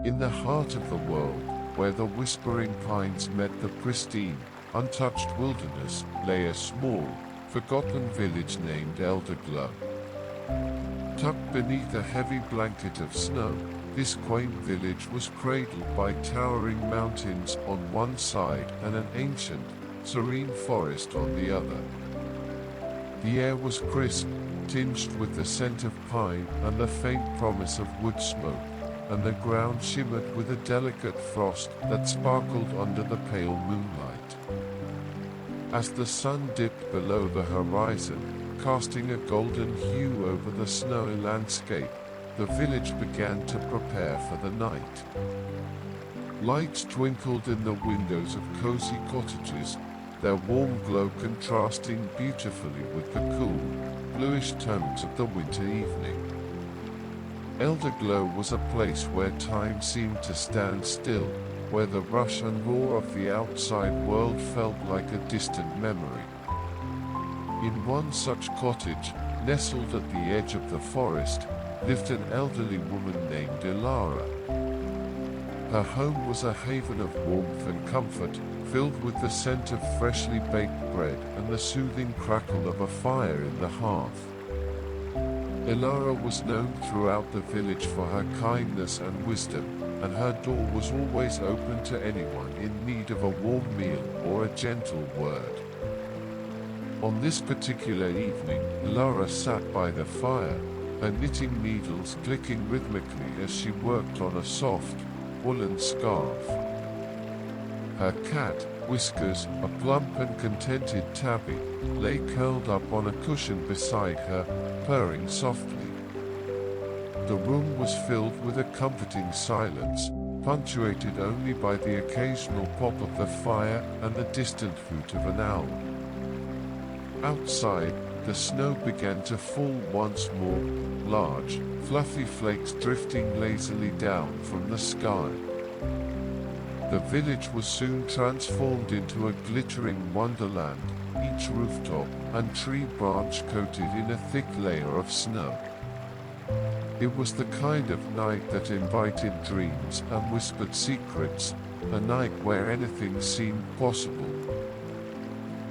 In the heart of the world, where the whispering pines met the pristine, untouched wilderness, lay a small, forgotten village named Elderglow. Tucked beneath a heavy blanket of snow, this quaint village was cradled by towering mountains on one side and an ancient, serene forest on the other. The air was crisp, tinged with the scent of pine and the faint promise of wood smoke, and the ground shimmered with a delicate frost that sparkled under the pale moonlight. As the sun dipped below the horizon, casting a golden hue over the snowy landscape, the village began to prepare for the night. Lights twinkled in the windows of cozy cottages, their warm glow contrasting beautifully with the cool, bluish tones of the winter evening. Elderglow was a place where time seemed to stand still, where the rush and roar of the outside world felt like a distant memory. In one such cottage, nestled at the edge of the forest, lived an elderly woman named Ilara. Her home was a haven of warmth and comfort, filled with the scent of freshly baked bread and the soothing crackle of a fire in the hearth. Ilara was known throughout the village for her kindness and wisdom, and her door was always open to anyone in need of a warm meal or a gentle word. On this particular evening, Ilara sat by the fire, her knitting needles clicking rhythmically as she worked on a soft, woolen scarf. Her cat, Whiskers, a plump and contented tabby, lay curled up on a cushion beside her, purring softly. The room was filled with a comforting silence, punctuated only by the occasional pop of the fire and the distant hoot of an owl. Outside, the snow began to fall once more, large, fluffy flakes drifting lazily down from the sky. The village was soon transformed into a glittering wonderland, each rooftop and tree branch coated in a thick layer of snow. It was the kind of night that invited dreams and whispered secrets, a night where anything seemed possible.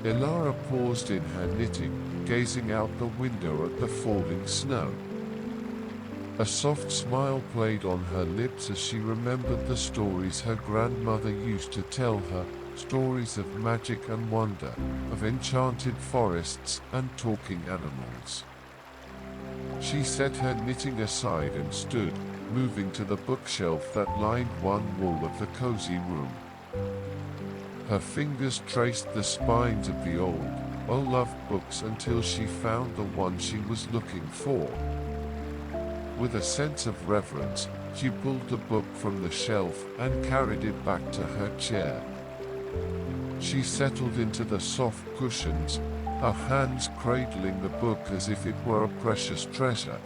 Ilara paused in her knitting, gazing out the window at the falling snow. A soft smile played on her lips as she remembered the stories her grandmother used to tell her, stories of magic and wonder, of enchanted forests and talking animals. She set her knitting aside and stood, moving to the bookshelf that lined one wall of the cozy room. Her fingers traced the spines of the old, well-loved books until she found the one she was looking for. With a sense of reverence, she pulled the book from the shelf and carried it back to her chair. She settled into the soft cushions, her hands cradling the book as if it were a precious treasure.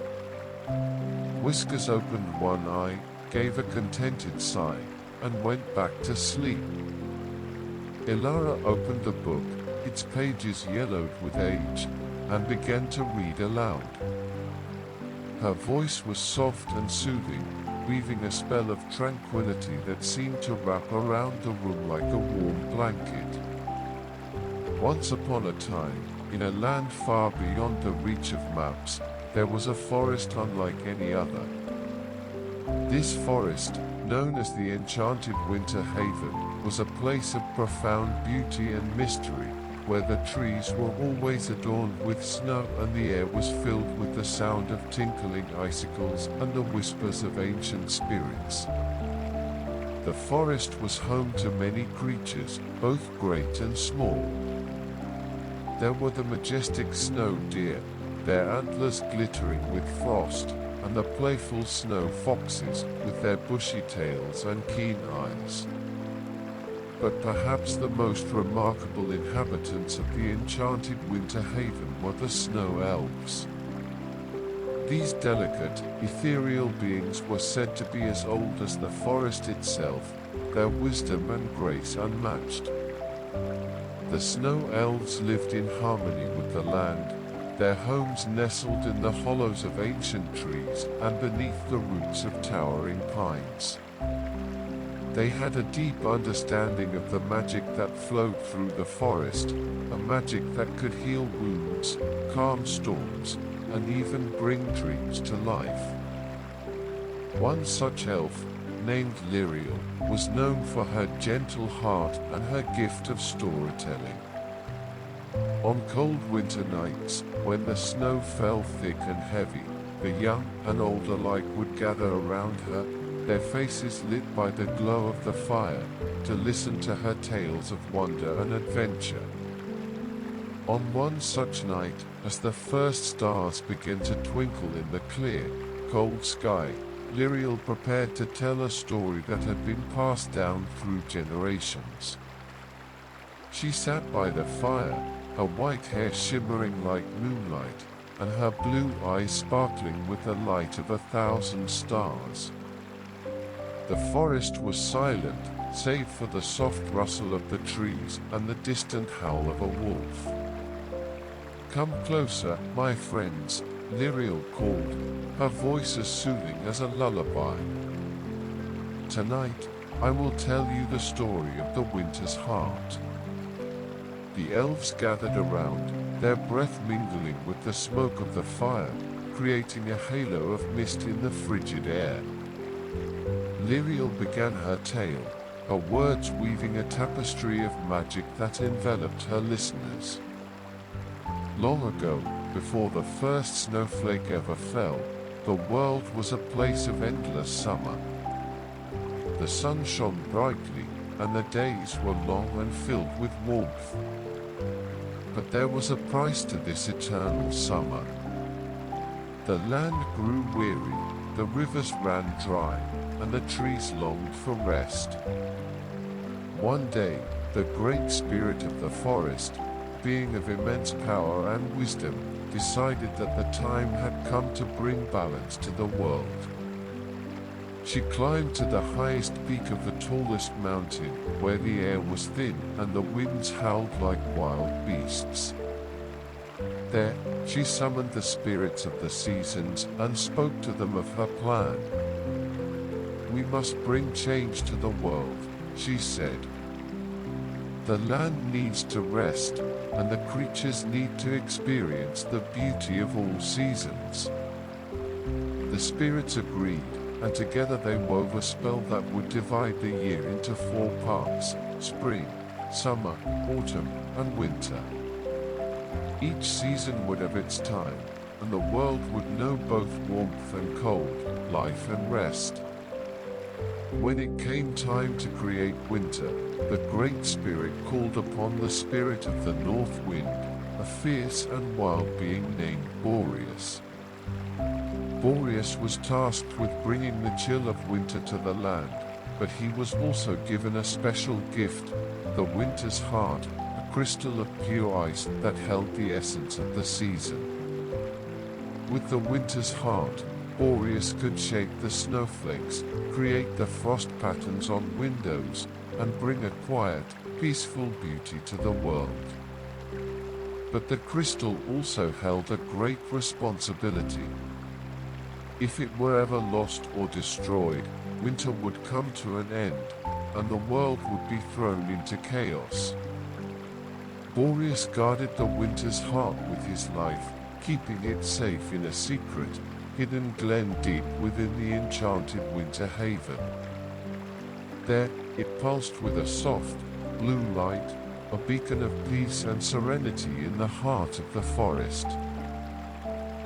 Whiskers opened one eye, gave a contented sigh, and went back to sleep. Ilara opened the book, its pages yellowed with age, and began to read aloud. Her voice was soft and soothing, weaving a spell of tranquility that seemed to wrap around the room like a warm blanket. Once upon a time, in a land far beyond the reach of maps, there was a forest unlike any other. This forest, known as the Enchanted Winter Haven, was a place of profound beauty and mystery, where the trees were always adorned with snow and the air was filled with the sound of tinkling icicles and the whispers of ancient spirits. The forest was home to many creatures, both great and small. There were the majestic snow deer, their antlers glittering with frost, and the playful snow foxes, with their bushy tails and keen eyes. But perhaps the most remarkable inhabitants of the Enchanted Winter Haven were the snow elves. These delicate, ethereal beings were said to be as old as the forest itself, their wisdom and grace unmatched. The snow elves lived in harmony with the land, their homes nestled in the hollows of ancient trees and beneath the roots of towering pines. They had a deep understanding of the magic that flowed through the forest, a magic that could heal wounds, calm storms, and even bring dreams to life. One such elf, named Lyriel, was known for her gentle heart and her gift of storytelling. On cold winter nights, when the snow fell thick and heavy, the young and old alike would gather around her, their faces lit by the glow of the fire, to listen to her tales of wonder and adventure. On one such night, as the first stars began to twinkle in the clear, cold sky, Lyriel prepared to tell a story that had been passed down through generations. She sat by the fire, her white hair shimmering like moonlight, and her blue eyes sparkling with the light of 1,000 stars. The forest was silent, save for the soft rustle of the trees and the distant howl of a wolf. "Come closer, my friends," Lyriel called, her voice as soothing as a lullaby. "Tonight, I will tell you the story of the winter's heart." The elves gathered around, their breath mingling with the smoke of the fire, creating a halo of mist in the frigid air. Lyriel began her tale, her words weaving a tapestry of magic that enveloped her listeners. Long ago, before the first snowflake ever fell, the world was a place of endless summer. The sun shone brightly, and the days were long and filled with warmth. But there was a price to this eternal summer. The land grew weary, the rivers ran dry, and the trees longed for rest. One day, the great spirit of the forest, being of immense power and wisdom, decided that the time had come to bring balance to the world. She climbed to the highest peak of the tallest mountain, where the air was thin and the winds howled like wild beasts. There, she summoned the spirits of the seasons and spoke to them of her plan. "We must bring change to the world," she said. "The land needs to rest, and the creatures need to experience the beauty of all seasons." The spirits agreed, and together they wove a spell that would divide the year into 4 parts: spring, summer, autumn, and winter. Each season would have its time, and the world would know both warmth and cold, life and rest. When it came time to create winter, the Great Spirit called upon the spirit of the North Wind, a fierce and wild being named Boreas. Boreas was tasked with bringing the chill of winter to the land, but he was also given a special gift, the winter's heart, a crystal of pure ice that held the essence of the season. With the winter's heart, Boreas could shake the snowflakes, create the frost patterns on windows, and bring a quiet, peaceful beauty to the world. But the crystal also held a great responsibility. If it were ever lost or destroyed, winter would come to an end, and the world would be thrown into chaos. Boreas guarded the winter's heart with his life, keeping it safe in a secret, hidden glen deep within the Enchanted Winter Haven. There, it pulsed with a soft, blue light, a beacon of peace and serenity in the heart of the forest.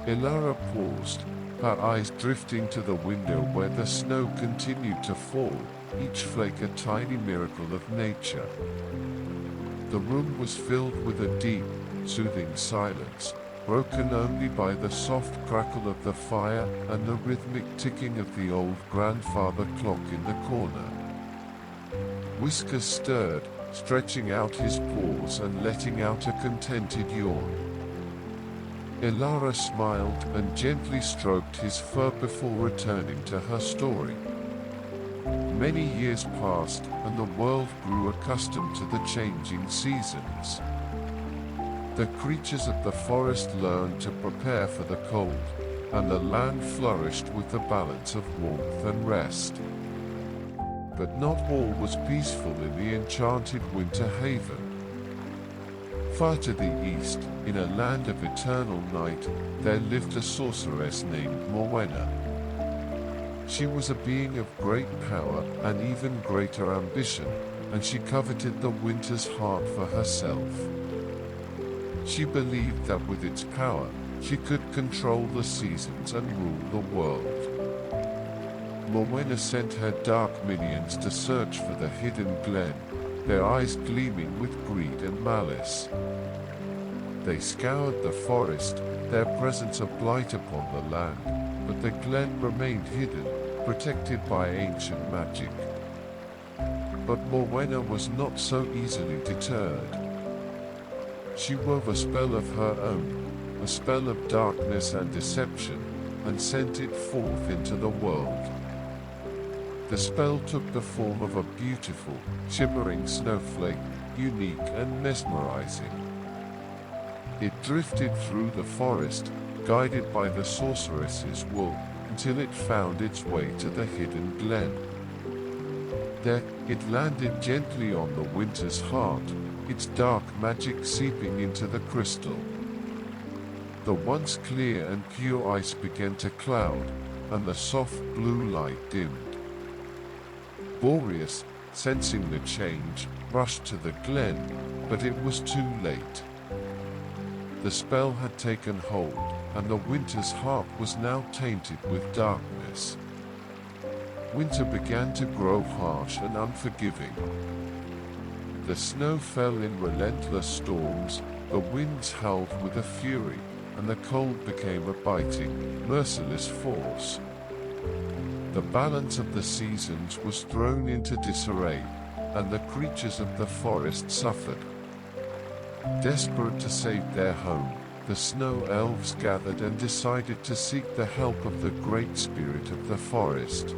Elara paused, her eyes drifting to the window where the snow continued to fall, each flake a tiny miracle of nature. The room was filled with a deep, soothing silence, broken only by the soft crackle of the fire and the rhythmic ticking of the old grandfather clock in the corner. Whiskers stirred, stretching out his paws and letting out a contented yawn. Elara smiled and gently stroked his fur before returning to her story. Many years passed, and the world grew accustomed to the changing seasons. The creatures of the forest learned to prepare for the cold, and the land flourished with the balance of warmth and rest. But not all was peaceful in the Enchanted Winter Haven. Far to the east, in a land of eternal night, there lived a sorceress named Morwenna. She was a being of great power and even greater ambition, and she coveted the winter's heart for herself. She believed that with its power, she could control the seasons and rule the world. Morwenna sent her dark minions to search for the hidden glen, their eyes gleaming with greed and malice. They scoured the forest, their presence a blight upon the land, but the glen remained hidden, protected by ancient magic. But Morwenna was not so easily deterred. She wove a spell of her own, a spell of darkness and deception, and sent it forth into the world. The spell took the form of a beautiful, shimmering snowflake, unique and mesmerizing. It drifted through the forest, guided by the sorceress's wool, until it found its way to the hidden glen. There, it landed gently on the winter's heart, its dark magic seeping into the crystal. The once clear and pure ice began to cloud, and the soft blue light dimmed. Boreas, sensing the change, rushed to the glen, but it was too late. The spell had taken hold, and the winter's heart was now tainted with darkness. Winter began to grow harsh and unforgiving. The snow fell in relentless storms, the winds howled with a fury, and the cold became a biting, merciless force. The balance of the seasons was thrown into disarray, and the creatures of the forest suffered. Desperate to save their home, the snow elves gathered and decided to seek the help of the great spirit of the forest.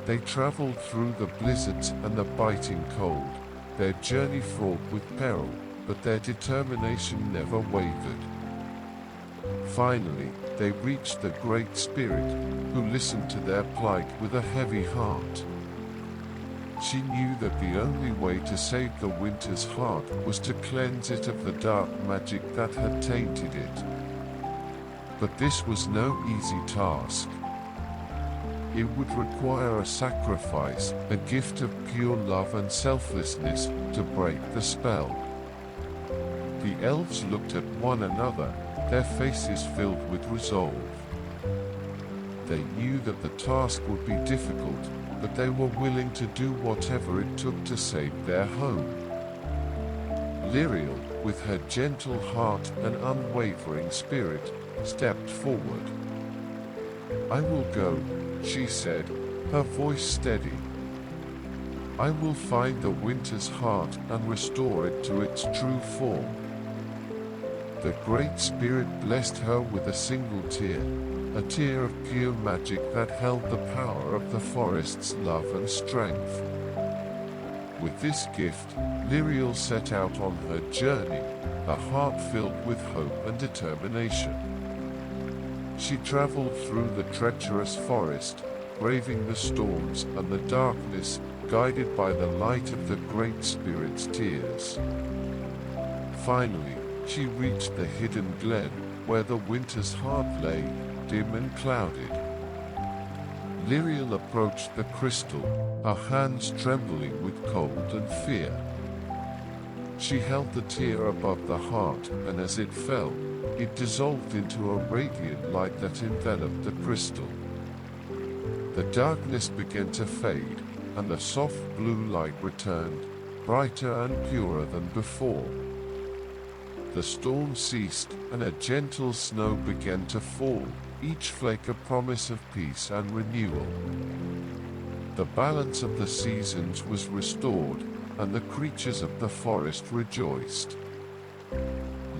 They traveled through the blizzards and the biting cold, their journey fraught with peril, but their determination never wavered. Finally, they reached the Great Spirit, who listened to their plight with a heavy heart. She knew that the only way to save the winter's heart was to cleanse it of the dark magic that had tainted it. But this was no easy task. It would require a sacrifice, a gift of pure love and selflessness, to break the spell. The elves looked at one another, their faces filled with resolve. They knew that the task would be difficult, but they were willing to do whatever it took to save their home. Lyriel, with her gentle heart and unwavering spirit, stepped forward. "I will go," she said, her voice steady. "I will find the winter's heart and restore it to its true form." The Great Spirit blessed her with a single a tear of pure magic that held the power of the forest's love and strength. With this gift, Lyriel set out on her journey, a heart filled with hope and determination. She traveled through the treacherous forest, braving the storms and the darkness, guided by the light of the Great Spirit's tears. Finally, she reached the hidden glen, where the winter's heart lay, dim and clouded. Lyriel approached the crystal, her hands trembling with cold and fear. She held the tear above the heart, and as it fell, it dissolved into a radiant light that enveloped the crystal. The darkness began to fade, and the soft blue light returned, brighter and purer than before. The storm ceased, and a gentle snow began to fall, each flake a promise of peace and renewal. The balance of the seasons was restored, and the creatures of the forest rejoiced.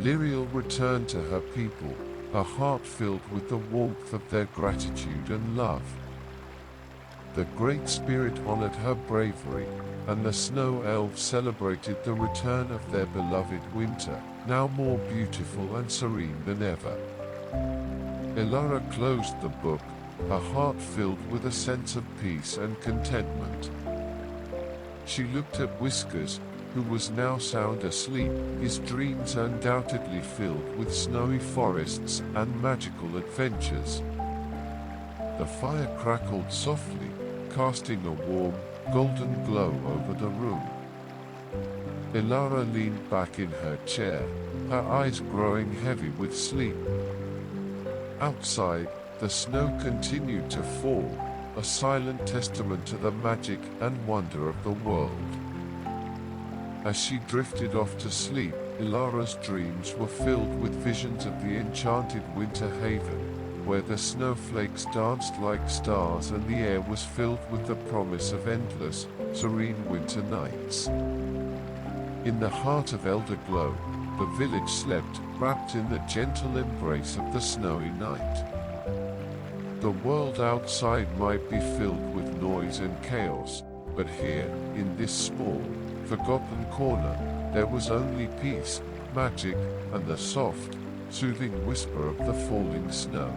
Lyriel returned to her people, her heart filled with the warmth of their gratitude and love. The Great Spirit honored her bravery, and the snow elves celebrated the return of their beloved winter, now more beautiful and serene than ever. Elara closed the book, her heart filled with a sense of peace and contentment. She looked at Whiskers, who was now sound asleep, his dreams undoubtedly filled with snowy forests and magical adventures. The fire crackled softly, casting a warm, golden glow over the room. Ilara leaned back in her chair, her eyes growing heavy with sleep. Outside, the snow continued to fall, a silent testament to the magic and wonder of the world. As she drifted off to sleep, Ilara's dreams were filled with visions of the enchanted winter haven, where the snowflakes danced like stars and the air was filled with the promise of endless, serene winter nights. In the heart of Elder Glow, the village slept, wrapped in the gentle embrace of the snowy night. The world outside might be filled with noise and chaos, but here, in this small, forgotten corner, there was only peace, magic, and the soft, soothing whisper of the falling snow.